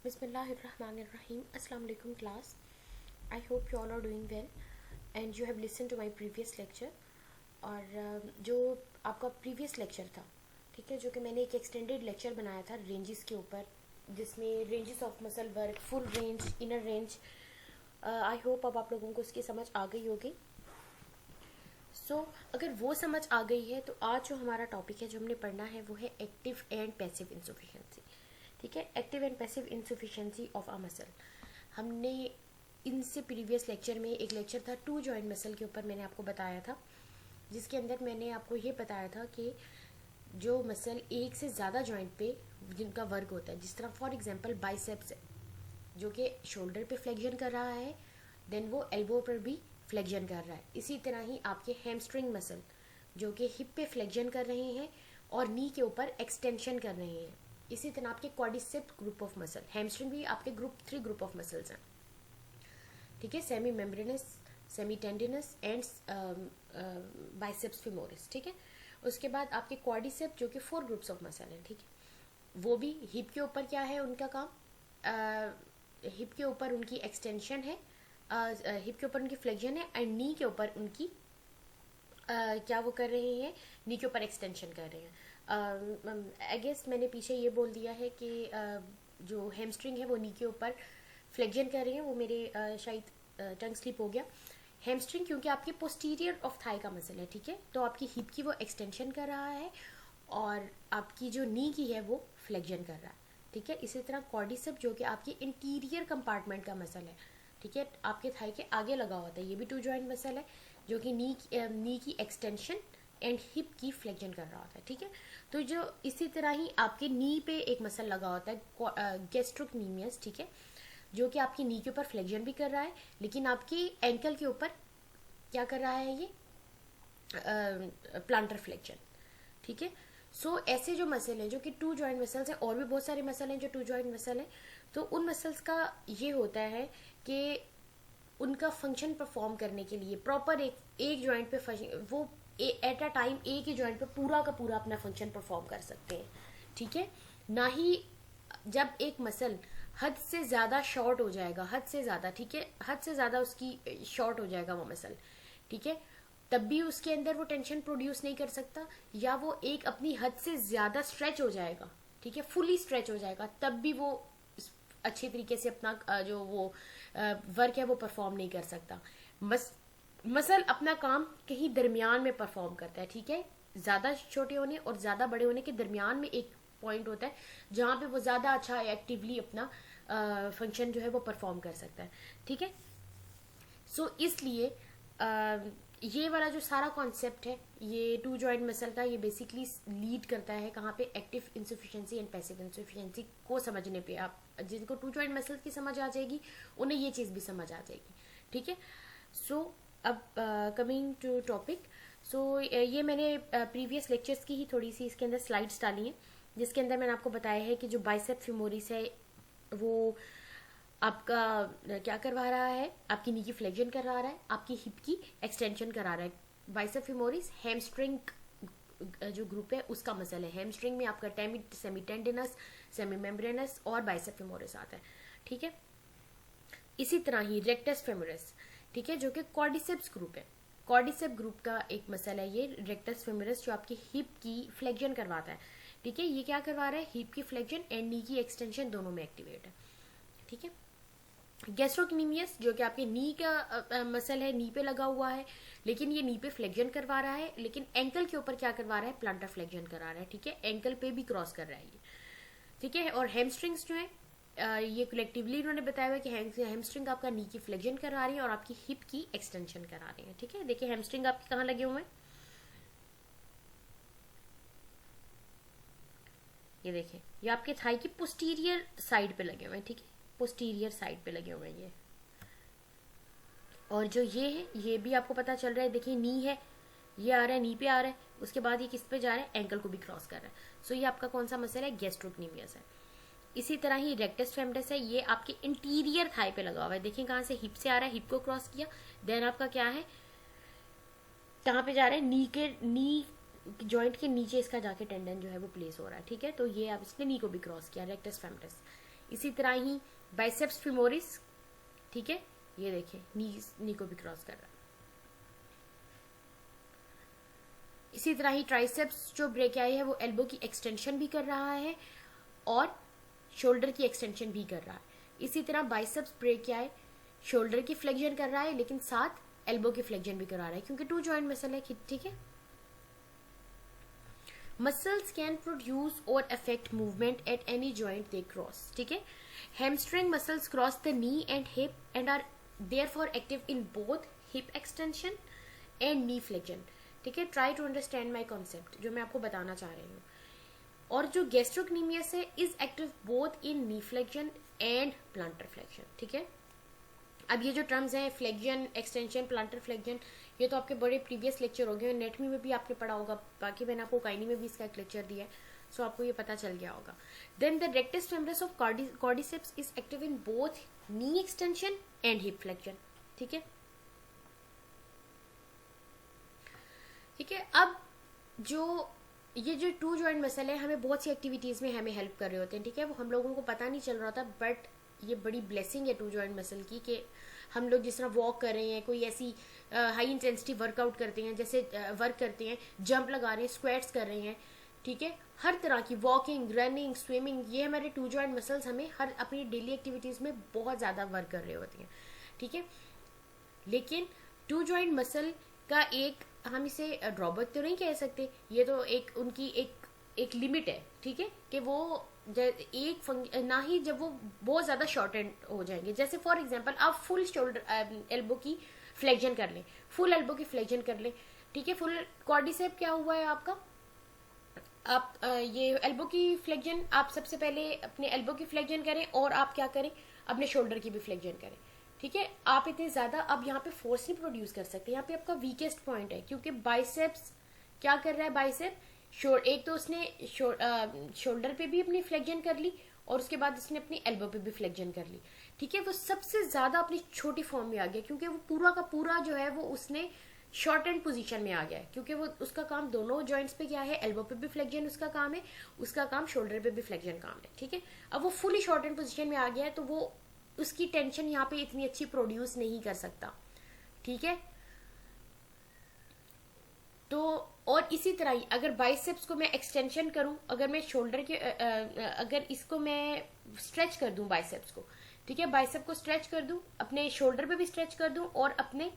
Bismillahirrahmanirrahim. Assalamu alaikum class. I hope you all are doing well and you have listened to my previous lecture. और जो आपका previous lecture था, ठीक है, जो कि मैंने एक एक्सटेंडेड लेक्चर बनाया था रेंजेस के ऊपर, जिसमें ranges of muscle work, full range, inner range, I hope अब आप लोगों को उसकी समझ आ गई होगी. अगर वो समझ आ गई है तो आज जो हमारा टॉपिक है जो हमने पढ़ना है वो है एक्टिव एंड पैसिव इंसुफिशिएंसी. ठीक है, active and passive insufficiency of a muscle. हमने इनसे प्रीवियस लेक्चर में एक लेक्चर था टू जॉइंट मसल के ऊपर, मैंने आपको बताया था, जिसके अंदर मैंने आपको ये बताया था कि जो मसल एक से ज़्यादा जॉइंट पे जिनका वर्क होता है, जिस तरह फॉर एग्जांपल बाइसेप्स है जो कि शोल्डर पे फ्लेक्शन कर रहा है, देन वो एल्बो पर भी फ्लेक्शन कर रहा है. इसी तरह ही आपके हैमस्ट्रिंग मसल जो कि हिप पे फ्लेक्शन कर रहे हैं और नी के ऊपर एक्सटेंशन कर रहे हैं. इसी तरह आपके quadriceps group of muscle, hamstring भी आपके थ्री ग्रुप ऑफ मसल्स हैं. ठीक है, semi membranes, semi tendinous and biceps femoris. ठीक है, उसके बाद आपके क्वाड्रिसेप्स जो कि 4 ग्रुप्स ऑफ मसल हैं. ठीक है, वो भी हिप के ऊपर क्या है उनका काम, हिप के ऊपर उनकी एक्सटेंशन है, हिप के ऊपर उनकी फ्लेक्शन है एंड नी के ऊपर उनकी क्या वो कर रहे हैं, नी के ऊपर एक्सटेंशन कर रहे हैं. आई गेस मैंने पीछे ये बोल दिया है कि जो हैमस्ट्रिंग है वो नी के ऊपर फ्लेक्शन कर रही है, वो मेरे शायद टंग स्लिप हो गया. हैमस्ट्रिंग क्योंकि आपकी पोस्टीरियर ऑफ थाई का मसल है, ठीक है, तो आपकी हिप की वो एक्सटेंशन कर रहा है और आपकी जो नी की है वो फ्लेक्शन कर रहा है. ठीक है, इसी तरह क्वाड्रिसेप्स जो कि आपकी इंटीरियर कंपार्टमेंट का मसल है, ठीक है, आपके थाई के आगे लगा होता है, ये भी टू जॉइंट मसल है जो कि नी की एक्सटेंशन एंड हिप की फ्लेक्शन कर रहा होता है. ठीक है, तो जो इसी तरह ही आपके नी पे एक मसल लगा होता है गैस्ट्रोक्नीमियस, ठीक है, जो कि आपकी नी के ऊपर फ्लेक्शन भी कर रहा है लेकिन आपकी एंकल के ऊपर क्या कर रहा है, ये प्लांटर फ्लेक्शन. ठीक है, ऐसे जो मसल हैं जो कि टू जॉइंट मसल्स हैं, और भी बहुत सारे मसल हैं जो टू जॉइंट मसल हैं, तो उन मसल्स का ये होता है कि उनका फंक्शन परफॉर्म करने के लिए प्रॉपर एक जॉइंट पे वो एट अ टाइम एक ही जॉइंट पे पूरा का पूरा अपना फंक्शन परफॉर्म कर सकते हैं. ठीक है, ना ही जब एक मसल हद से ज़्यादा शॉर्ट हो जाएगा, हद से ज़्यादा, ठीक है, हद से ज़्यादा उसकी शॉर्ट हो जाएगा वो मसल, ठीक है, तब भी उसके अंदर वो टेंशन प्रोड्यूस नहीं कर सकता, या वो एक अपनी हद से ज़्यादा स्ट्रेच हो जाएगा, ठीक है, फुली स्ट्रेच हो जाएगा, तब भी वो अच्छे तरीके से अपना जो वो वर्क है वो परफॉर्म नहीं कर सकता. मसल अपना काम कहीं दरमियान में परफॉर्म करता है. ठीक है, ज़्यादा छोटे होने और ज़्यादा बड़े होने के दरमियान में एक पॉइंट होता है जहाँ पे वो ज़्यादा अच्छा एक्टिवली अपना फंक्शन जो है वो परफॉर्म कर सकता है. ठीक है, इसलिए ये वाला जो सारा कॉन्सेप्ट है ये टू जॉइंट मसल का, ये बेसिकली लीड करता है कहाँ पे, एक्टिव इंसुफिशिएंसी एंड पैसिव इंसुफिशिएंसी को समझने पे. आप जिनको टू जॉइंट मसल की समझ आ जाएगी उन्हें ये चीज़ भी समझ आ जाएगी. ठीक है, अब कमिंग टू टॉपिक. ये मैंने प्रीवियस लेक्चर्स की ही थोड़ी सी इसके अंदर स्लाइड्स डाली हैं, जिसके अंदर मैंने आपको बताया है कि जो बाइसेप्स फिमोरिस है वो आपका क्या करवा रहा है, आपकी नी की फ्लेक्शन करा रहा है, आपकी हिप की एक्सटेंशन करा रहा है. बाइसेप्स फिमोरिस हैमस्ट्रिंग जो ग्रुप है उसका मसल है. हैमस्ट्रिंग में आपका सेमी टेंडिनस, सेमी मेम्ब्रेनस और बाइसेप्स फिमोरिस आता है. ठीक है, इसी तरह ही रेक्टस फेमोरिस, ठीक है, जो कि क्वाड्रिसेप्स ग्रुप है, क्वाड्रिसेप ग्रुप का एक मसल है ये रेक्टस फेमोरिस, जो आपकी हिप की फ्लेक्शन करवाता है. ठीक है, ये क्या करवा रहा है, हिप की फ्लेक्शन एंड नी की एक्सटेंशन दोनों में एक्टिवेट है. ठीक है, गैस्ट्रोक्नीमियस जो कि आपके नी का मसल है, नी पे लगा हुआ है, लेकिन ये नी पे फ्लेक्शन करवा रहा है, लेकिन एंकल के ऊपर क्या करवा रहा है, प्लांटर फ्लेक्शन करा रहा है. ठीक है, एंकल पे भी क्रॉस कर रहा है ये. ठीक है, और हैमस्ट्रिंग्स जो है ये कलेक्टिवली इन्होंने बताया हुआ कि हैमस्ट्रिंग आपका नी की फ्लेक्शन करा रही है और आपकी हिप की एक्सटेंशन करा रही है. ठीक है, देखिए हैमस्ट्रिंग आपके कहाँ लगे हुए हैं, ये देखिए, ये आपके थाई की पोस्टीरियर साइड पे लगे हुए हैं. ठीक है, पोस्टीरियर साइड पे लगे हुए हैं ये. और जो ये है ये भी आपको पता चल रहा है, देखिए नी है, ये आ रहा है, नी पे आ रहा है, उसके बाद ये किस पे जा रहा है, एंकल को भी क्रॉस कर रहा है. ये आपका कौन सा मसल है, गैस्ट्रोक्नीमियस है. इसी तरह ही रेक्टस फेमरस है, ये आपके इंटीरियर थाई पे लगा हुआ है. देखिए कहाँ से, हिप से आ रहा है, हिप को क्रॉस किया, देन आपका क्या है, कहाँ पे जा रहा है, नी जॉइंट के नीचे इसका जाके टेंडन जो है वो प्लेस हो रहा है. ठीक है, तो ये आप इसने नी को भी क्रॉस किया, रेक्टस फेमरस. इसी तरह ही बाइसेप्स फीमोरिस, ठीक है, ये देखिए नी को भी क्रॉस कर रहा है। इसी तरह ही ट्राइसेप्स जो ब्रेकियाई है वो एल्बो की एक्सटेंशन भी कर रहा है और शोल्डर की एक्सटेंशन भी कर रहा है। इसी तरह बाइसेप्स ब्रेकियाई शोल्डर की फ्लेक्शन कर रहा है लेकिन साथ एल्बो की फ्लेक्शन भी करा रहा है क्योंकि टू जॉइंट मसल है, ठीक है। मसल्स कैन प्रोड्यूस और affect movement at any joint they cross, ठीक है। Hamstring muscles cross the knee and hip and are therefore active in both hip extension and knee flexion, ठीक है। Try to understand my concept जो मैं आपको बताना चाह रही हूँ। और जो गैस्ट्रोक्नीमियस है is active both in knee flexion and planter flexion, ठीक है। अब ये जो टर्म्स हैं फ्लेक्शन, एक्सटेंशन, प्लांटर फ्लेक्शन, ये तो आपके बड़े प्रीवियस लेक्चर हो गए, नेटमी में भी आपने पढ़ा होगा, बाकी मैंने आपको काइनी में भी इसका एक लेक्चर दिया है, सो आपको ये पता चल गया होगा। Then the rectus femoris of quadriceps is active in both knee extension and hip flexion, ठीक है। ठीक है, अब जो ये जो टू जॉइंट मसल है हमें बहुत सी एक्टिविटीज में हमें हेल्प कर रहे होते हैं, ठीक है। वो हम लोगों को पता नहीं चल रहा था, बट ये बड़ी ब्लेसिंग है टू जॉइंट मसल की कि हम लोग जिस तरह वॉक कर रहे हैं, कोई ऐसी हाई इंटेंसिटी वर्कआउट करते हैं, जैसे वर्क करते हैं, जंप लगा रहे हैं, स्क्वाट्स कर रहे हैं, ठीक है, हर तरह की वॉकिंग, रनिंग, स्विमिंग, ये हमारे टू जॉइंट मसल्स हमें हर अपनी डेली एक्टिविटीज में बहुत ज़्यादा वर्क कर रहे होते हैं, ठीक है। लेकिन टू जॉइंट मसल का एक, हम इसे ड्रॉबैक तो नहीं कह सकते, ये तो एक उनकी एक लिमिट है, ठीक है, कि वो एक ना ही जब वो बहुत ज्यादा शॉर्ट एंड हो जाएंगे। जैसे फॉर एग्जांपल आप फुल शोल्डर एल्बो की फ्लेक्शन कर लें, फुल एल्बो की फ्लेक्शन कर लें, ठीक है। फुल क्वाड्रिसेप क्या हुआ है आपका, आप ये एल्बो की फ्लेक्शन, आप सबसे पहले अपने एल्बो की फ्लेक्शन करें और आप क्या करें, अपने शोल्डर की भी फ्लेक्शन करें, ठीक है। आप इतने ज्यादा अब यहाँ पे फोर्स नहीं प्रोड्यूस कर सकते, यहाँ पे आपका वीकेस्ट पॉइंट है, क्योंकि बाइसेप्स क्या कर रहा है, बाइसेप एक तो उसने शोल्डर पे भी अपनी फ्लेक्शन कर ली और उसके बाद उसने अपनी एल्बो पे भी फ्लेक्शन कर ली, ठीक है। वो सबसे ज्यादा अपनी छोटी फॉर्म में आ गया क्योंकि वो पूरा का पूरा जो है वो उसने शॉर्ट एंड पोजीशन में आ गया है, क्योंकि वो उसका काम दोनों जॉइंट्स पे क्या है, एल्बो पे भी फ्लेक्शन उसका काम है, उसका काम शोल्डर पे भी फ्लेक्शन काम है, ठीक है। अब वो फुली शॉर्ट एंड पोजीशन में आ गया है तो वो उसकी टेंशन यहाँ पे इतनी अच्छी प्रोड्यूस नहीं कर सकता, ठीक है। तो और इसी तरह ही अगर बाइसेप्स को मैं एक्सटेंशन करूं, अगर मैं शोल्डर के अगर इसको मैं स्ट्रेच कर दूं बाइसेप्स को, ठीक है, बाइसेप को स्ट्रेच कर दूं, अपने शोल्डर पे भी स्ट्रेच कर दूं और अपने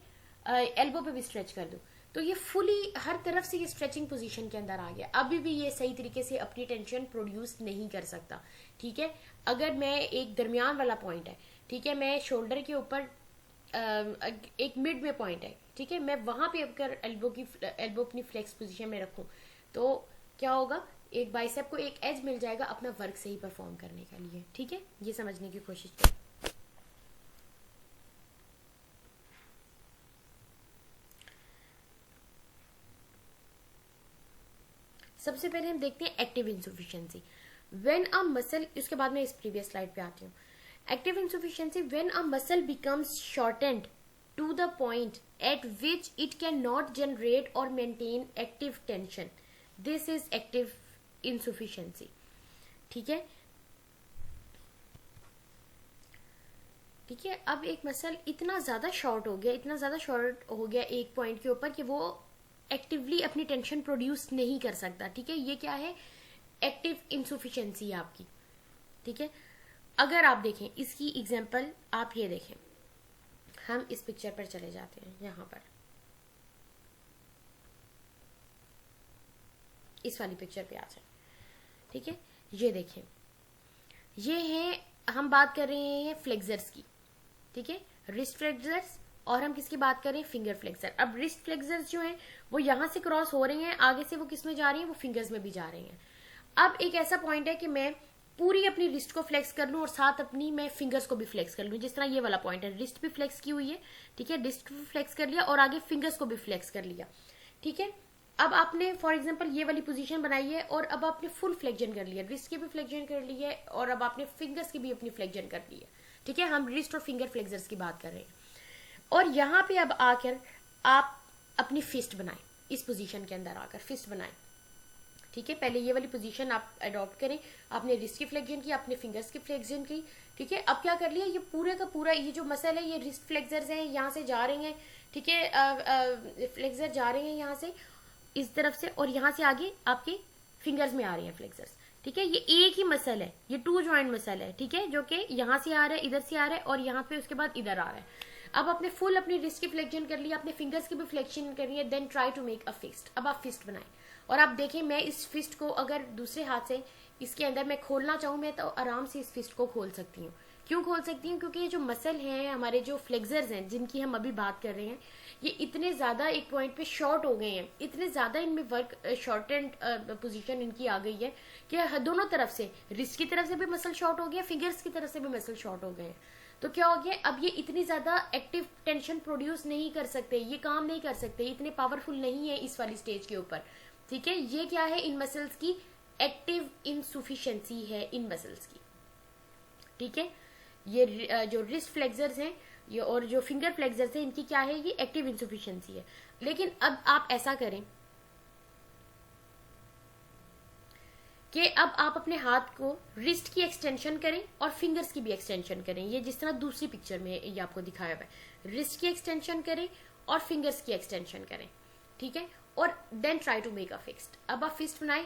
एल्बो पे भी स्ट्रेच कर दूं, तो ये फुली हर तरफ से ये स्ट्रेचिंग पोजीशन के अंदर आ गया। अभी भी ये सही तरीके से अपनी टेंशन प्रोड्यूस नहीं कर सकता, ठीक है। अगर मैं एक दरमियान वाला पॉइंट है, ठीक है, मैं शोल्डर के ऊपर एक मिड में पॉइंट है, ठीक है, मैं वहां पे अगर एल्बो अपनी फ्लेक्स पोजीशन में रखूं तो क्या होगा, एक बाइसेप को एक एज मिल जाएगा अपना वर्क सही परफॉर्म करने के लिए, ठीक है। ये समझने की कोशिश करें। सबसे पहले हम देखते हैं active insufficiency when a muscle, उसके बाद मैं इस प्रीवियस स्लाइड पे आती हूँ। Active insufficiency when a muscle becomes shortened to the point at which it cannot generate or maintain active tension, this is active insufficiency, ठीक है। ठीक है, अब एक मसल इतना ज्यादा शॉर्ट हो गया, इतना ज्यादा शॉर्ट हो गया एक पॉइंट के ऊपर कि वो एक्टिवली अपनी टेंशन प्रोड्यूस नहीं कर सकता, ठीक है। ये क्या है, एक्टिव इंसुफिशियंसी आपकी, ठीक है। अगर आप देखें इसकी एग्जांपल, आप ये देखें, हम इस पिक्चर पर चले जाते हैं, यहां पर इस वाली पिक्चर पे आ जाए, ठीक है। ये देखें, ये है, हम बात कर रहे हैं फ्लेक्सर्स की, ठीक है, रिस्ट फ्लेक्सर्स, और हम किसकी बात कर रहे हैं, फिंगर फ्लेक्सर। अब रिस्ट फ्लेक्सर्स जो हैं वो यहां से क्रॉस हो रहे हैं, आगे से वो किस में जा रही हैं, वो फिंगर्स में भी जा रही हैं। अब एक ऐसा पॉइंट है कि मैं पूरी अपनी रिस्ट को फ्लेक्स कर लूं और साथ अपनी मैं फिंगर्स को भी फ्लेक्स कर लूं, जिस तरह ये वाला पॉइंट है, रिस्ट भी फ्लेक्स की हुई है, ठीक है, रिस्ट भी फ्लेक्स कर लिया और आगे फिंगर्स को भी फ्लेक्स कर लिया, ठीक है। अब आपने फॉर एग्जांपल ये वाली पोजीशन बनाई है और अब आपने फुल फ्लेक्शन कर लिया, रिस्ट की भी फ्लेक्शन कर ली है और अब आपने फिंगर्स की भी अपनी फ्लेक्शन कर ली है, ठीक है। हम रिस्ट और फिंगर फ्लेक्सर्स की बात कर रहे हैं। और यहां पे अब आकर आप अपनी फिस्ट बनाएं, इस पोजीशन के अंदर आकर फिस्ट बनाएं, ठीक है, पहले ये वाली पोजीशन आप अडॉप्ट करें। आपने रिस्ट की फ्लेक्शन की, आपने फिंगर्स की फ्लेक्शन की, ठीक है। अब क्या कर लिया, ये पूरे का पूरा ये जो मसल है, ये रिस्ट फ्लेक्सर्स हैं, यहाँ से जा रहे हैं, ठीक है, फ्लेक्सर जा रहे हैं यहाँ से इस तरफ से, और यहाँ से आगे आपके फिंगर्स में आ रहे हैं फ्लेक्सर्स, ठीक है। ये एक ही मसल है, ये टू जॉइंट मसल है, ठीक है, जो कि यहाँ से आ रहा है, इधर से आ रहा है, और यहाँ पे उसके बाद इधर आ रहा है। अब आपने फुल अपनी रिस्ट की फ्लेक्शन कर लिया, अपने फिंगर्स की भी फ्लेक्शन करनी है, then try to make a fist. अब आप फिस्ट बनाएं, और आप देखें मैं इस फिस्ट को अगर दूसरे हाथ से इसके अंदर मैं खोलना चाहूँ, मैं तो आराम से इस फिस्ट को खोल सकती हूँ। क्यों खोल सकती हूँ? क्योंकि ये जो मसल हैं, हमारे जो फ्लेक्सर्स हैं जिनकी हम अभी बात कर रहे हैं, ये इतने ज्यादा एक पॉइंट पे शॉर्ट हो गए हैं, इतने ज्यादा इनमें वर्क शॉर्ट एंड पोजीशन इनकी आ गई है कि दोनों तरफ से, रिस्ट की तरफ से भी मसल शॉर्ट हो गया, फिंगर्स की तरफ से भी मसल शॉर्ट हो गए हैं। तो क्या हो गया, अब ये इतनी ज्यादा एक्टिव टेंशन प्रोड्यूस नहीं कर सकते, ये काम नहीं कर सकते, इतने पावरफुल नहीं है इस वाली स्टेज के ऊपर, ठीक है। ये क्या है, इन मसल्स की एक्टिव इनसुफिशियंसी है, इन मसल्स की, ठीक है। ये जो रिस्ट फ्लेक्सर्स हैं ये और जो फिंगर फ्लेक्सर्स हैं, इनकी क्या है, ये एक्टिव इनसुफिशियंसी है। लेकिन अब आप ऐसा करें कि अब आप अपने हाथ को रिस्ट की एक्सटेंशन करें और फिंगर्स की भी एक्सटेंशन करें। ये जिस तरह दूसरी पिक्चर में ये आपको दिखाया हुआ है, रिस्ट की एक्सटेंशन करें और फिंगर्स की एक्सटेंशन करें, ठीक है। और then try to make a fist. अब आप फिस्ट बनाए,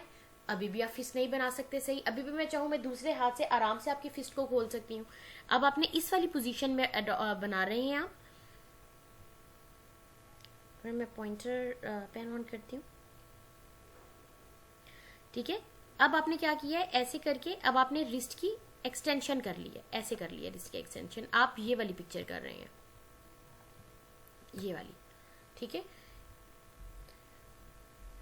अभी भी आप फिस्ट नहीं बना सकते सही, अभी भी मैं चाहूं मैं दूसरे हाथ से आराम से आपकी फिस्ट को खोल सकती हूँ। अब आपने इस वाली पोजीशन में बना रहे हैं आप, मैं पॉइंटर पेन ऑन करती हूँ, ठीक है। अब आपने क्या किया है, ऐसे करके अब आपने रिस्ट की एक्सटेंशन कर ली है, ऐसे कर लिया रिस्ट की एक्सटेंशन। आप ये वाली पिक्चर कर रहे हैं, ये वाली, ठीक है।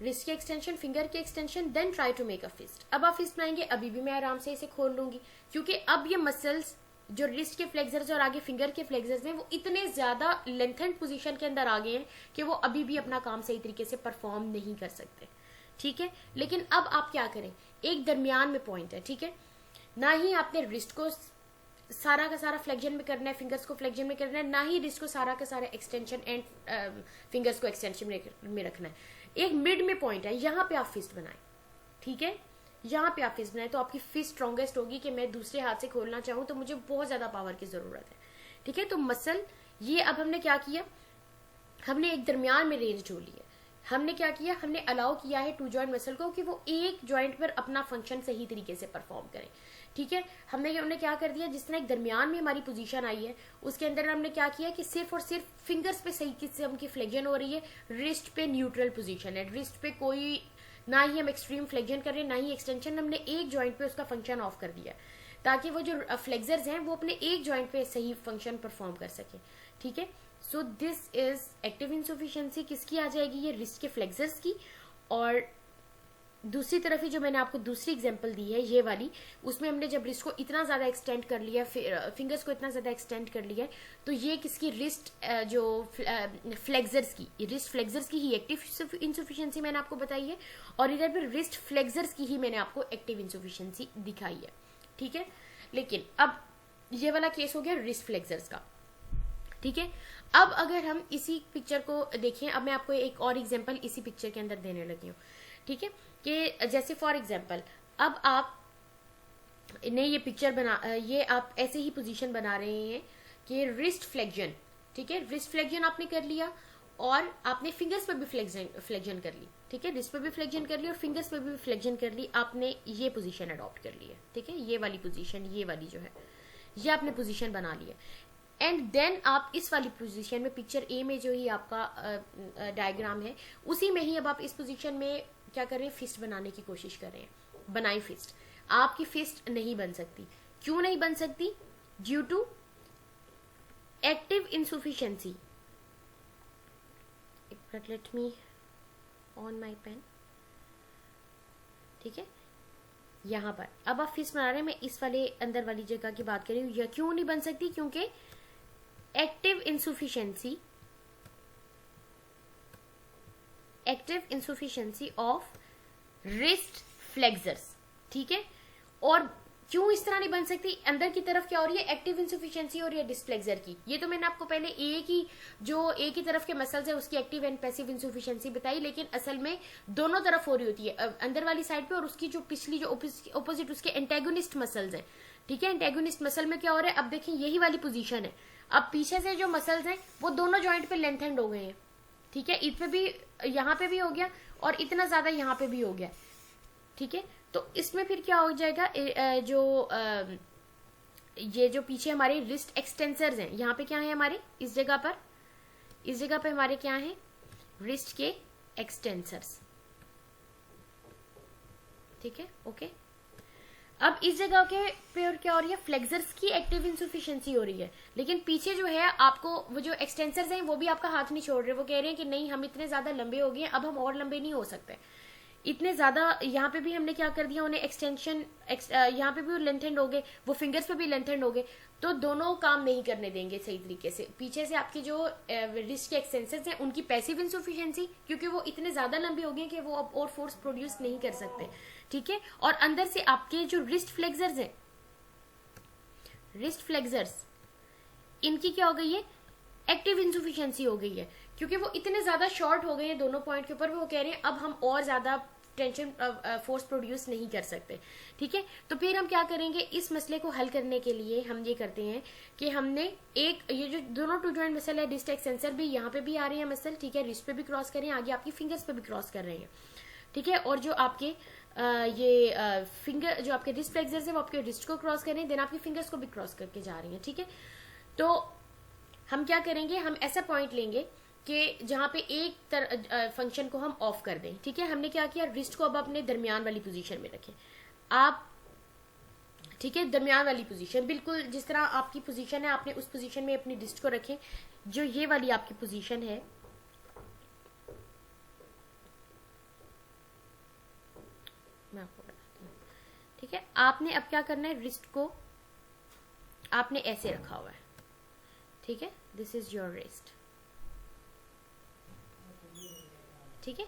रिस्ट की एक्सटेंशन, फिंगर की extension, then try to make a fist. अब आप फिस्ट बनाएंगे, अभी भी मैं आराम से इसे खोल लूंगी, क्योंकि अब ये मसल्स जो रिस्ट के फ्लेक्सर्स और आगे फिंगर के फ्लेक्सर्स हैं, वो इतने ज्यादा लेंथेंड पोजीशन के अंदर आ गए हैं कि वो अभी भी अपना काम सही तरीके से परफॉर्म नहीं कर सकते, ठीक है। लेकिन अब आप क्या करें, एक दरमियान में पॉइंट है, ठीक है। ना ही आपने रिस्ट को सारा का सारा फ्लेक्शन में करना है, फिंगर्स को फ्लेक्शन में करना है, ना ही रिस्ट को सारा का सारा एक्सटेंशन एंड फिंगर्स को एक्सटेंशन में रखना है। एक मिड में पॉइंट है, यहाँ पे आप फिस्ट बनाएं, ठीक है। यहाँ पे आप फिस्ट बनाएं तो आपकी फिस्ट स्ट्रॉन्गेस्ट होगी कि मैं दूसरे हाथ से खोलना चाहूँ तो मुझे बहुत ज्यादा पावर की जरूरत है, ठीक है। तो मसल ये अब हमने क्या किया, हमने एक दरमियान में रेंज ढूंढ ली है। हमने क्या किया, हमने अलाउ किया है टू जॉइंट मसल को कि वो एक जॉइंट पर अपना फंक्शन सही तरीके से परफॉर्म करें, ठीक है। हमने क्या कर दिया, जिस तरह एक दरमियान में हमारी पोजीशन आई है, उसके अंदर हमने क्या किया कि सिर्फ और सिर्फ फिंगर्स पे सही किस्म की फ्लेक्शन हो रही है, रिस्ट पे न्यूट्रल पोजीशन है, रिस्ट पे कोई ना ही हम एक्सट्रीम फ्लेक्शन कर रहे हैं ना ही एक्सटेंशन, हमने एक जॉइंट पे उसका फंक्शन ऑफ कर दिया ताकि वो जो फ्लेक्सर्स हैं वो अपने एक जॉइंट पे सही फंक्शन परफॉर्म कर सके, ठीक है। So this is active insufficiency, किसकी आ जाएगी, ये रिस्ट के फ्लेक्सर्स की। और दूसरी तरफ ही जो मैंने आपको दूसरी एग्जांपल दी है ये वाली, उसमें हमने जब रिस्ट को इतना ज्यादा एक्सटेंड कर लिया, फिंगर्स को इतना ज्यादा एक्सटेंड कर लिया, तो ये किसकी, रिस्ट जो फ्लेक्सर्स की, रिस्ट फ्लेक्सर्स की ही एक्टिव इनसफिशिएंसी मैंने आपको बताई है, और इधर पर रिस्ट फ्लेक्सर्स की ही मैंने आपको एक्टिव इनसफिशिएंसी दिखाई है, ठीक है। लेकिन अब ये वाला केस हो गया रिस्ट फ्लेक्सर्स का, ठीक है। अब अगर हम इसी पिक्चर को देखें, अब मैं आपको एक और एग्जांपल इसी पिक्चर के अंदर देने लगी हूँ, ठीक है। कि जैसे फॉर एग्जांपल अब आप ने ये पिक्चर ये आप ऐसे ही पोजीशन बना रहे हैं कि रिस्ट फ्लेक्शन, ठीक है, रिस्ट फ्लेक्शन आपने कर लिया और आपने फिंगर्स पे भी फ्लेक्शन कर ली, ठीक है, रिस्ट पे भी फ्लेक्शन कर ली और फिंगर्स पे भी फ्लेक्शन कर ली, आपने ये पोजीशन अडॉप्ट कर ली है, ठीक है। ये वाली पोजीशन, ये वाली जो है, ये आपने पोजीशन बना ली है। एंड देन आप इस वाली पोजीशन में, पिक्चर ए में जो ही आपका डायग्राम है, उसी में ही अब आप इस पोजीशन में क्या कर रहे हैं, फिस्ट बनाने की कोशिश कर रहे हैं। बनाई फिस्ट, आपकी फिस्ट नहीं बन सकती। क्यों नहीं बन सकती? Due to active insufficiency. Let me on my pen, ठीक है। यहां पर अब आप फिस्ट बना रहे हैं, मैं इस वाले अंदर वाली जगह की बात कर रही हूँ। यह क्यों नहीं बन सकती? क्योंकि active insufficiency of wrist flexors, ठीक है। और क्यों इस तरह नहीं बन सकती? अंदर की तरफ क्या हो रही है? एक्टिव इंसुफिशियंसी हो रही है डिस्क फ्लेक्सर की। ये तो मैंने आपको पहले एक ही तरफ के मसल्स है उसकी एक्टिव एंड पैसिव इंसुफिशियंसी बताई, लेकिन असल में दोनों तरफ हो रही होती है, अंदर वाली साइड पे और उसकी जो पिछली जो ऑपोजिट उसके एंटेगोनिस्ट मसल्स हैं, ठीक है। एंटेगोनिस्ट मसल में क्या हो रहा है? अब देखिए यही वाली पोजीशन है, अब पीछे से जो मसल्स हैं वो दोनों जॉइंट पे लेंथेंड हो गए हैं, ठीक है। इसमें भी, यहाँ पे भी हो गया और इतना ज्यादा यहाँ पे भी हो गया, ठीक है। तो इसमें फिर क्या हो जाएगा, ये जो पीछे हमारे रिस्ट एक्सटेंसर्स हैं, यहाँ पे क्या है हमारे, इस जगह पे हमारे क्या है, रिस्ट के एक्सटेंसर्स, ठीक है, ओके। अब इस जगह के पे और क्या हो रही है, फ्लेक्सर्स की एक्टिव इंसुफिशियंसी हो रही है, लेकिन पीछे जो है आपको वो जो एक्सटेंसर्स हैं वो भी आपका हाथ नहीं छोड़ रहे, वो कह रहे हैं कि नहीं हम इतने ज्यादा लंबे हो गए हैं, अब हम और लंबे नहीं हो सकते इतने ज्यादा। यहाँ पे भी हमने क्या कर दिया, उन्हें एक्सटेंशन, यहाँ पे भी लेंथेंड हो गए, वो फिंगर्स पे भी लेंथेंड हो गए, तो दोनों काम नहीं करने देंगे सही तरीके से। पीछे से आपकी जो रिस्ट के एक्सटेंसर्स हैं उनकी पैसिव इंसुफिशियंसी, क्योंकि वो इतने ज्यादा लंबे हो गए कि वो अब और फोर्स प्रोड्यूस नहीं कर सकते, ठीक है। और अंदर से आपके जो रिस्ट फ्लेक्सर्स हैं, रिस्ट फ्लेक्सर्स, इनकी क्या हो गई है, एक्टिव इंसुफिशियंसी हो गई है, क्योंकि वो इतने ज्यादा शॉर्ट हो गए हैं दोनों पॉइंट के ऊपर, वो कह रहे हैं अब हम और ज्यादा टेंशन फोर्स प्रोड्यूस नहीं कर सकते, ठीक है। तो फिर हम क्या करेंगे, इस मसले को हल करने के लिए हम ये करते हैं कि हमने एक, ये जो दोनों टू जॉइंट मसल है, रिस्ट एक्सटेंसर भी यहाँ पे भी आ रहे हैं मसल, ठीक है, रिस्ट पे भी क्रॉस कर रहे हैं, आगे आपकी फिंगर्स पे भी क्रॉस कर रहे हैं, ठीक है। और जो आपके फिंगर, जो आपके रिस्ट फ्लेक्सर्स है वो आपके रिस्ट को क्रॉस कर रहे हैं, देन आपकी फिंगर्स को भी क्रॉस करके जा रही हैं, ठीक है। तो हम क्या करेंगे, हम ऐसा पॉइंट लेंगे कि जहां पे एक फंक्शन को हम ऑफ कर दें, ठीक है। हमने क्या किया, रिस्ट को अब अपने दरमियान वाली पोजीशन में रखें आप, ठीक है, दरमियान वाली पोजीशन, बिल्कुल जिस तरह आपकी पोजीशन है आपने उस पोजीशन में अपनी रिस्ट को रखें, जो ये वाली आपकी पोजीशन है, मैं आपको बताती हूँ, ठीक है। आपने अब क्या करना है, रिस्ट को आपने ऐसे रखा हुआ है, ठीक है, दिस इज योर रिस्ट, ठीक है,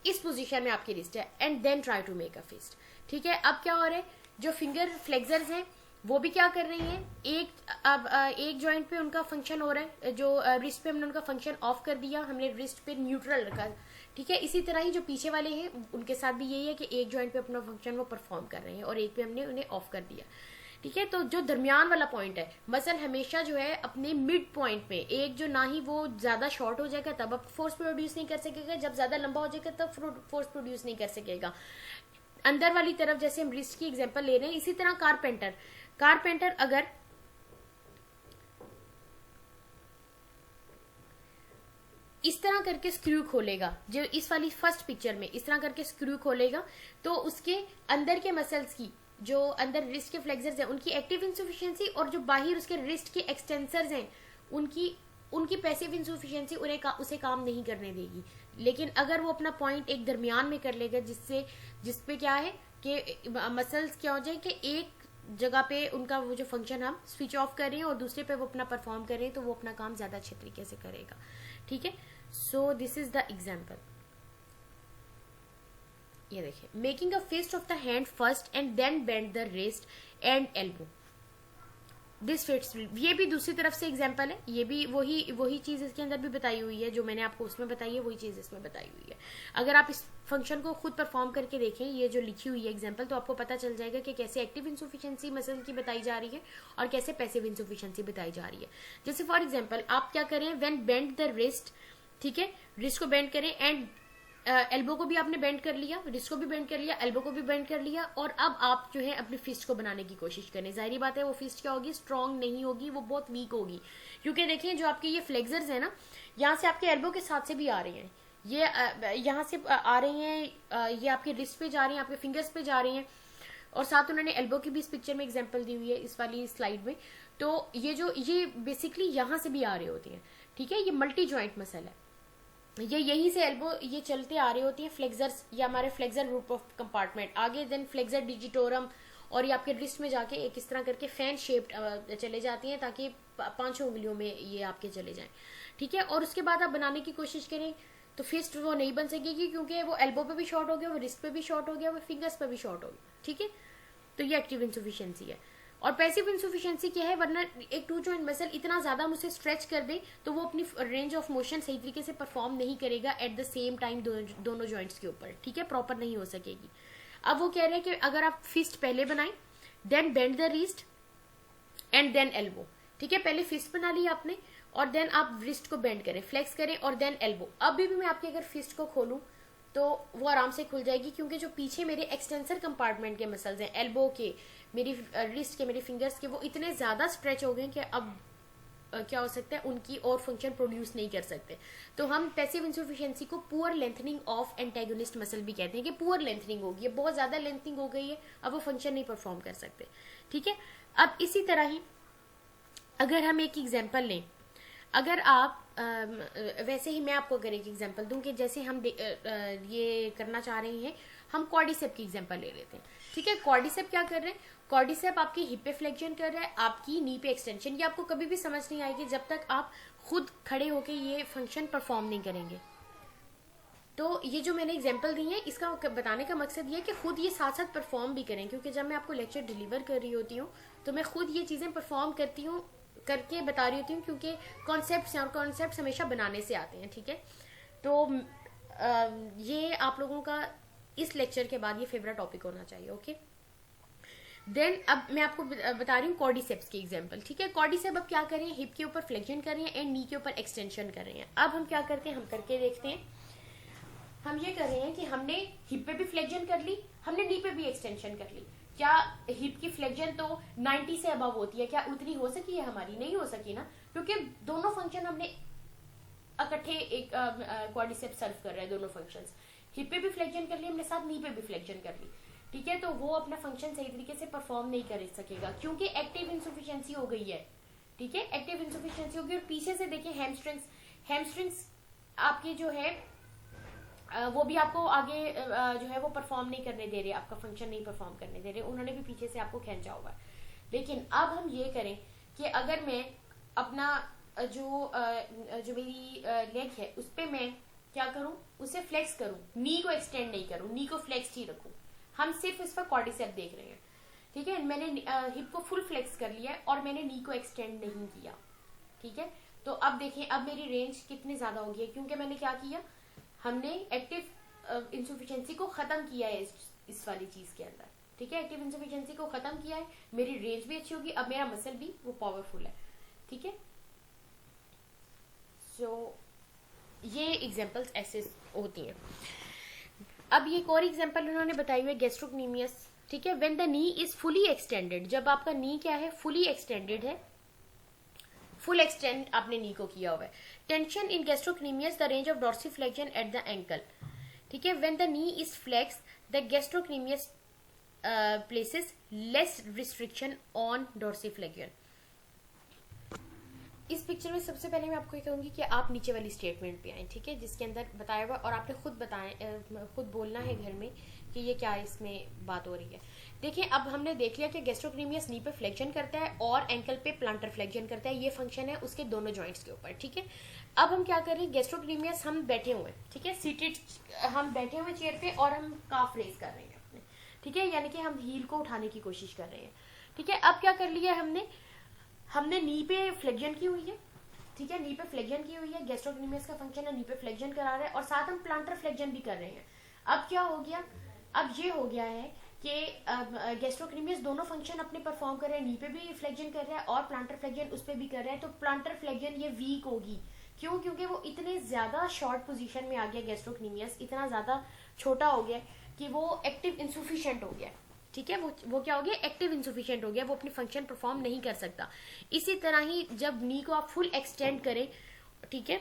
इस पोजीशन में आपकी रिस्ट है, and then try to make a fist, ठीक है। अब क्या हो रहा है, जो फिंगर फ्लेक्सर्स हैं वो भी क्या कर रही हैं, एक जॉइंट पे उनका फंक्शन हो रहा है, जो रिस्ट पे हमने उनका फंक्शन ऑफ कर दिया, हमने रिस्ट पे न्यूट्रल रखा, ठीक है। इसी तरह ही जो पीछे वाले हैं उनके साथ भी यही है कि एक जॉइंट पे अपना फंक्शन वो परफॉर्म कर रहे हैं और एक पे हमने उन्हें ऑफ कर दिया, ठीक है। तो जो दरमियान वाला पॉइंट है, मसल हमेशा जो है अपने मिड पॉइंट पे, एक जो ना ही वो ज्यादा शॉर्ट हो जाएगा तब अब फोर्स प्रोड्यूस नहीं कर सकेगा, जब ज्यादा लंबा हो जाएगा तब फोर्स प्रोड्यूस नहीं कर सकेगा। अंदर वाली तरफ जैसे हम रिस्ट की एग्जांपल ले रहे हैं, इसी तरह कारपेंटर अगर इस तरह करके स्क्रू खोलेगा, जो इस वाली फर्स्ट पिक्चर में इस तरह करके स्क्रू खोलेगा, तो उसके अंदर के मसल्स की, जो अंदर रिस्ट के फ्लेक्सर्स हैं उनकी एक्टिव इंसुफिशियंसी, और जो बाहर उसके रिस्ट के एक्सटेंसर्स हैं उनकी पैसिव इंसुफिशियंसी उसे काम नहीं करने देगी। लेकिन अगर वो अपना पॉइंट एक दरमियान में कर लेगा, जिसपे क्या है कि मसल्स क्या हो जाए कि एक जगह पे उनका वो जो फंक्शन हम स्विच ऑफ कर रहे हैं और दूसरे पे वो अपना परफॉर्म कर रहे हैं, तो वो अपना काम ज्यादा अच्छे तरीके से करेगा, ठीक है। So this is the example, ये देखिए, making a fist of the hand first and then bend the wrist and elbow, this fits, ये भी दूसरी तरफ से एग्जाम्पल है, ये भी वही चीज इसके अंदर भी बताई हुई है, जो मैंने आपको उसमें बताई है वही चीज इसमें बताई हुई है। अगर आप इस फंक्शन को खुद परफॉर्म करके देखें, ये जो लिखी हुई है एग्जाम्पल, तो आपको पता चल जाएगा कि कैसे एक्टिव इंसुफिशियंसी मसल की बताई जा रही है और कैसे पैसिव इंसुफिशियंसी बताई जा रही है। जैसे फॉर एग्जाम्पल आप क्या करें, व्हेन बेंड द रिस्ट, ठीक है, रिस्ट को बेंड करें एंड एल्बो को भी आपने बेंड कर लिया, रिस्ट को भी बेंड कर लिया, एल्बो को भी बेंड कर लिया, और अब आप जो है अपनी फिस्ट को बनाने की कोशिश करें। जाहिर बात है वो फिस्ट क्या होगी, स्ट्रांग नहीं होगी, वो बहुत वीक होगी, क्योंकि देखिए जो आपके ये फ्लेक्सर्स है ना, यहाँ से आपके एल्बो के साथ से भी आ रहे हैं, ये यहाँ से आ रही हैं, ये आपके रिस्ट पे जा रही हैं, आपके फिंगर्स पे जा रही हैं, और साथ उन्होंने एल्बो की भी इस पिक्चर में एग्जाम्पल दी हुई है इस वाली स्लाइड में। तो ये बेसिकली यहाँ से भी आ रही होती है, ठीक है, ये मल्टी ज्वाइंट मसल है, ये यहीं से एल्बो ये चलते आ रही होती है, फ्लेक्सर्स, ये हमारे फ्लेक्सर ग्रुप ऑफ कंपार्टमेंट, आगे देन फ्लेक्सर डिजिटोरम, और ये आपके रिस्ट में जाके एक इस तरह करके फैन शेप्ड चले जाती हैं, ताकि 5 उंगलियों में ये आपके चले जाएं, ठीक है। और उसके बाद आप बनाने की कोशिश करें तो फिस्ट वो नहीं बन सकेगी, क्योंकि वो एल्बो पे भी शॉर्ट हो गया, वो रिस्ट पे भी शॉर्ट हो गया, वो फिंगर्स पे भी शॉर्ट हो गया, ठीक है। तो ये एक्टिव इंसुफिशियंसी है। और पैसिव इंसुफिशियंसी क्या है, वरना एक टू जॉइंट मसल इतना ज्यादा हम उसे स्ट्रेच कर दे तो वो अपनी रेंज ऑफ मोशन सही तरीके से परफॉर्म नहीं करेगा एट द सेम टाइम दोनों जॉइंट्स के ऊपर, ठीक है, प्रॉपर नहीं हो सकेगी। अब वो कह रहे हैं कि अगर आप फिस्ट पहले बनाएं, then bend the wrist and then elbow, ठीक है, पहले फिस्ट बना ली आपने और देन आप रिस्ट को बेंड करें, फ्लेक्स करें और देन एल्बो। अभी भी मैं आपकी अगर फिस्ट को खोलूं तो वो आराम से खुल जाएगी, क्योंकि जो पीछे मेरे एक्सटेंसर कंपार्टमेंट के मसल्स हैं, एल्बो के, मेरी रिस्ट के, मेरी फिंगर्स के, वो इतने ज्यादा स्ट्रेच हो गए कि अब क्या हो सकता है, उनकी और फंक्शन प्रोड्यूस नहीं कर सकते। तो हम पैसिव इंसुफिशियंसी को poor lengthening of antagonist muscle भी कहते हैं, कि पुअर लेंथनिंग होगी, ये बहुत ज्यादा लेंथनिंग हो गई है, अब वो फंक्शन नहीं परफॉर्म कर सकते, ठीक है। अब इसी तरह ही अगर हम एक एग्जांपल लें, अगर आप वैसे ही मैं आपको अगर एक एग्जांपल दूं कि जैसे हम ये करना चाह रहे हैं, हम क्वाड्रिसेप की एग्जांपल ले लेते हैं, ठीक है। क्वाड्रिसेप क्या कर रहे हैं, क्वाड्रिसेप आपकी हिप पे फ्लेक्शन कर रहा है, आपकी नी पे एक्सटेंशन। ये आपको कभी भी समझ नहीं आएगी जब तक आप खुद खड़े होके ये फंक्शन परफॉर्म नहीं करेंगे। तो ये जो मैंने एग्जांपल दी है, इसका बताने का मकसद ये है कि खुद ये साथ साथ परफॉर्म भी करें, क्योंकि जब मैं आपको लेक्चर डिलीवर कर रही होती हूँ तो मैं खुद ये चीजें परफॉर्म करती हूँ, करके बता रही होती हूँ, क्योंकि कॉन्सेप्ट्स हैं और कॉन्सेप्ट्स हमेशा बनाने से आते हैं, ठीक है। तो ये आप लोगों का इस लेक्चर के बाद ये फेवरेट टॉपिक होना चाहिए, ओके। देन अब मैं आपको बता रही हूँ क्वाड्रिसेप्स की एग्जांपल, ठीक है। क्वाड्रिसेप अब क्या करें, हिप के ऊपर फ्लेक्शन कर रहे हैं एंड नी के ऊपर एक्सटेंशन कर रहे हैं। अब हम क्या करते हैं, हम करके देखते हैं। हम ये कर रहे हैं कि हमने हिप पे भी फ्लेक्शन कर ली, हमने नी पे भी एक्सटेंशन कर ली। क्या हिप की फ्लेक्शन तो 90 से अबव होती है, क्या उतनी हो सकी है हमारी? नहीं हो सकी ना, क्योंकि दोनों फंक्शन हमने इकट्ठे एक क्वाड्रिसेप सर्व कर रहे हैं, दोनों फंक्शंस। हिप पे भी फ्लेक्शन कर ली हमने, साथ नी पे भी फ्लेक्शन कर ली, ठीक है। तो वो अपना फंक्शन सही तरीके से परफॉर्म नहीं कर सकेगा, क्योंकि एक्टिव इंसुफिशियंसी हो गई है, ठीक है, एक्टिव इंसुफिशियंसी होगी। और पीछे से देखिए हैमस्ट्रिंग्स आपकी जो है वो भी आपको आगे जो है वो परफॉर्म नहीं करने दे रहे, आपका फंक्शन नहीं परफॉर्म करने दे रहे, उन्होंने भी पीछे से आपको खींचा हुआ है। लेकिन अब हम ये करें कि अगर मैं अपना जो मेरी लेग है उस पर मैं क्या करूं, उसे फ्लेक्स करूं, नी को एक्सटेंड नहीं करूं, नी को फ्लेक्स ही रखूं। हम सिर्फ इस पर क्वाड्रिसेप देख रहे हैं, ठीक है। मैंने हिप को फुल फ्लेक्स कर लिया है और मैंने नी को एक्सटेंड नहीं किया, ठीक है। तो अब देखिए, अब मेरी रेंज कितनी ज्यादा होगी, क्योंकि मैंने क्या किया, हमने एक्टिव इंसुफिशियंसी को खत्म किया है इस वाली चीज के अंदर, ठीक है। एक्टिव इंसुफिशियंसी को खत्म किया है, मेरी रेंज भी अच्छी होगी, अब मेरा मसल भी वो पावरफुल है, ठीक है। सो ये एग्जांपल्स ऐसे होती हैं। अब ये एक और एग्जांपल उन्होंने बताई हुई है, गैस्ट्रोक्नीमियस, ठीक है। When the knee is fully extended, जब आपका नी क्या है, फुली एक्सटेंडेड है, फुल एक्सटेंड आपने नी को किया हुआ है। Tension in gastrocnemius, the range of dorsiflexion at the ankle, ठीक है। When the knee is flex, the gastrocnemius places less restriction on dorsiflexion. इस पिक्चर में सबसे पहले मैं आपको ये कहूंगी कि आप नीचे वाली स्टेटमेंट पे आए, ठीक है, जिसके अंदर बताया हुआ, और आपने खुद बोलना है घर में कि ये क्या इसमें बात हो रही है। देखिए, अब हमने देख लिया कि गैस्ट्रोक्नीमियस नी पे फ्लेक्शन करता है और एंकल पे प्लांटर फ्लेक्शन करता है, ये फंक्शन है उसके दोनों जॉइंट्स के ऊपर, ठीक है। अब हम क्या कर रहे हैं, गैस्ट्रोक्नीमियस हम बैठे हुए, ठीक है, सीटेड, हम बैठे हुए चेयर पे और हम काफ रेस कर रहे हैं अपने, ठीक है, यानी कि हम हील को उठाने की कोशिश कर रहे हैं, ठीक है। अब क्या कर लिया हमने नी पे फ्लेक्शन की हुई है, ठीक है, नी पे फ्लेक्शन की हुई है, गैस्ट्रोक्नीमियस का फंक्शन है नी पे फ्लेक्शन करा रहे हैं और साथ हम प्लांटर फ्लेक्शन भी कर रहे हैं। अब क्या हो गया, अब ये हो गया है कि गैस्ट्रोक्नीमियस दोनों फंक्शन अपने परफॉर्म कर रहे हैं, नी पे भी फ्लेक्शन कर रहा है और प्लांटर फ्लेक्शन उस पे भी कर रहे हैं। तो प्लांटर फ्लेक्शन ये वीक होगी, क्यों, क्योंकि वो इतने ज्यादा शॉर्ट पोजीशन में आ गया, गैस्ट्रोक्नीमियस इतना ज्यादा छोटा हो गया कि वो एक्टिव इंसुफिशिएंट हो गया, ठीक है। वो क्या हो गया, एक्टिव इंसुफिशिएंट हो गया, वो अपनी फंक्शन परफॉर्म नहीं कर सकता। इसी तरह ही जब नी को आप फुल एक्सटेंड करें, ठीक है,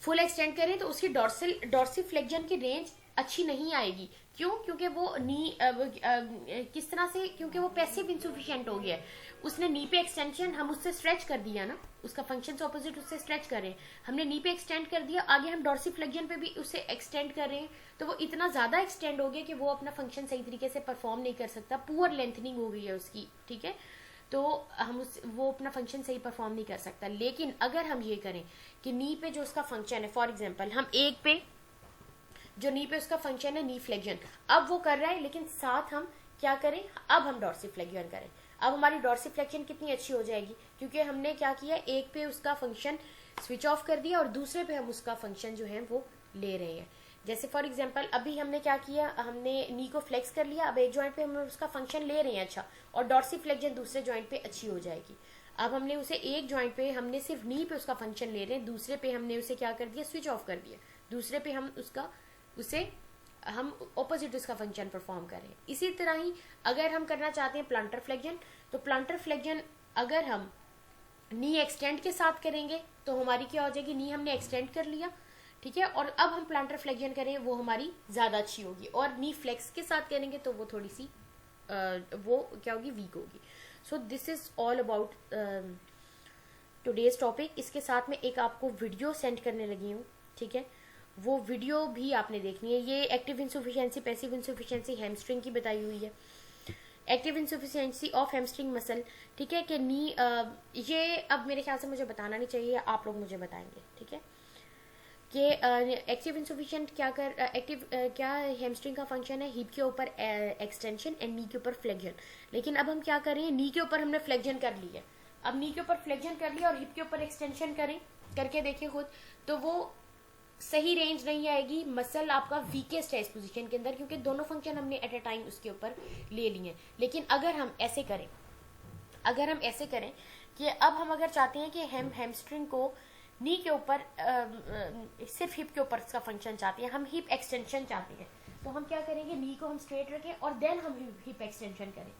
फुल एक्सटेंड करें तो उसकी डॉर्सीफ्लेक्शन की रेंज अच्छी नहीं आएगी, क्यों, क्योंकि वो नी किस तरह से, क्योंकि वो पैसिव इंसुफिशिएंट हो गया है, उसने नी पे एक्सटेंशन हम उससे स्ट्रेच कर दिया ना, उसका फंक्शन से ऑपोजिट उससे स्ट्रेच कर रहे हैं, हमने नी पे एक्सटेंड कर दिया, आगे हम डॉर्सीफ्लेक्शन पे भी उससे एक्सटेंड कर रहे हैं, तो वो इतना ज्यादा एक्सटेंड हो गया कि वो अपना फंक्शन सही तरीके से परफॉर्म नहीं कर सकता, पुअर लेंथनिंग हो गई है उसकी, ठीक है। तो वो अपना फंक्शन सही परफॉर्म नहीं कर सकता। लेकिन अगर हम ये करें कि नी पे जो उसका फंक्शन है, फॉर एग्जाम्पल हम जो नी पे उसका फंक्शन है नी फ्लेक्शन, अब वो कर रहा है, लेकिन साथ हम क्या करें, अब हम डॉर्सिफ्लेक्शन करें। अब हमारी डॉर्सिफ्लेक्शन कितनी अच्छी हो जाएगी, क्योंकि हमने क्या किया, एक पे उसका फंक्शन स्विच ऑफ कर दिया और दूसरे पे हम उसका फंक्शन जो है वो ले रहे हैं। जैसे फॉर एग्जांपल अभी हमने क्या किया, हमने नी को फ्लेक्स कर लिया, अब एक जॉइंट पे हम उसका फंक्शन ले रहे हैं अच्छा, और डॉर्सिफ्लेक्शन दूसरे जॉइंट पे अच्छी हो जाएगी। अब हमने उसे एक जॉइंट पे हमने सिर्फ नी पे उसका फंक्शन ले रहे हैं, दूसरे पे हमने उसे क्या कर दिया, स्विच ऑफ कर दिया, दूसरे पे हम हम ऑपोजिट उसका फंक्शन परफॉर्म करें। इसी तरह ही अगर हम करना चाहते हैं प्लांटर फ्लेक्शन, तो प्लांटर फ्लेक्शन अगर हम नी एक्सटेंड के साथ करेंगे तो हमारी क्या हो जाएगी, नी हमने एक्सटेंड कर लिया, ठीक है, और अब हम प्लांटर फ्लेक्शन करें वो हमारी ज्यादा अच्छी होगी, और नी फ्लेक्स के साथ करेंगे तो वो थोड़ी सी वो क्या होगी, वीक होगी। सो this is all about today's topic. इसके साथ में एक आपको वीडियो सेंड करने लगी हूँ, ठीक है, वो वीडियो भी आपने देखनी है। ये एक्टिव इंसुफिशियंसी, पैसिव इंसुफिशियंसी हैमस्ट्रिंग की बताई हुई है। एक्टिव इंसुफिशियंसी ऑफ हैमस्ट्रिंग मसल, ठीक है, कि नी ये अब मेरे ख्याल से मुझे बताना नहीं चाहिए, आप लोग मुझे बताएंगे, ठीक है, कि एक्टिव इंसुफिशियंट क्या हैमस्ट्रिंग का फंक्शन है, हिप के ऊपर एक्सटेंशन एंड नी के ऊपर फ्लेक्शन। लेकिन अब हम क्या करें, नी के ऊपर हमने फ्लेक्शन कर ली है, अब नी के ऊपर फ्लेक्शन कर लिया और हिप के ऊपर एक्सटेंशन करके देखिए खुद, तो वो सही रेंज नहीं आएगी, मसल आपका वीकेस्ट है इस पोजीशन के अंदर, क्योंकि दोनों फंक्शन हमने एट अ टाइम उसके ऊपर ले लिए हैं। लेकिन अगर हम ऐसे करें कि अब हम अगर चाहते हैं कि हम हैमस्ट्रिंग को नी के ऊपर सिर्फ हिप के ऊपर इसका फंक्शन चाहते हैं, हम हिप एक्सटेंशन चाहते हैं, तो हम क्या करेंगे, नी को हम स्ट्रेट रखें और देन हम हिप एक्सटेंशन करें,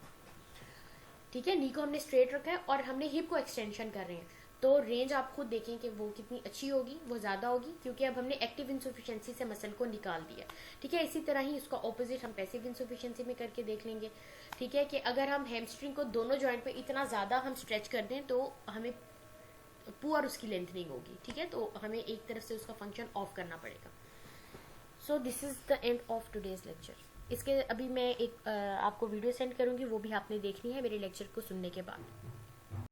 ठीक है, नी को हमने स्ट्रेट रखा है और हमने हिप को एक्सटेंशन कर रहे हैं, तो रेंज आप खुद देखें कि वो कितनी अच्छी होगी, वो ज्यादा होगी, क्योंकि अब हमने एक्टिव इंसुफिशियंसी से मसल को निकाल दिया, ठीक है। इसी तरह ही उसका ऑपोजिट हम पैसिव इंसुफिशियंसी में करके देख लेंगे, ठीक है, कि अगर हम हैमस्ट्रिंग को दोनों जॉइंट पे इतना ज्यादा हम स्ट्रेच कर दें तो हमें पुअर उसकी लेंथनिंग होगी, ठीक है, तो हमें एक तरफ से उसका फंक्शन ऑफ करना पड़ेगा। सो this is the end of today's lecture. इसके अभी मैं एक आपको वीडियो सेंड करूंगी, वो भी आपने देखनी है मेरे लेक्चर को सुनने के बाद।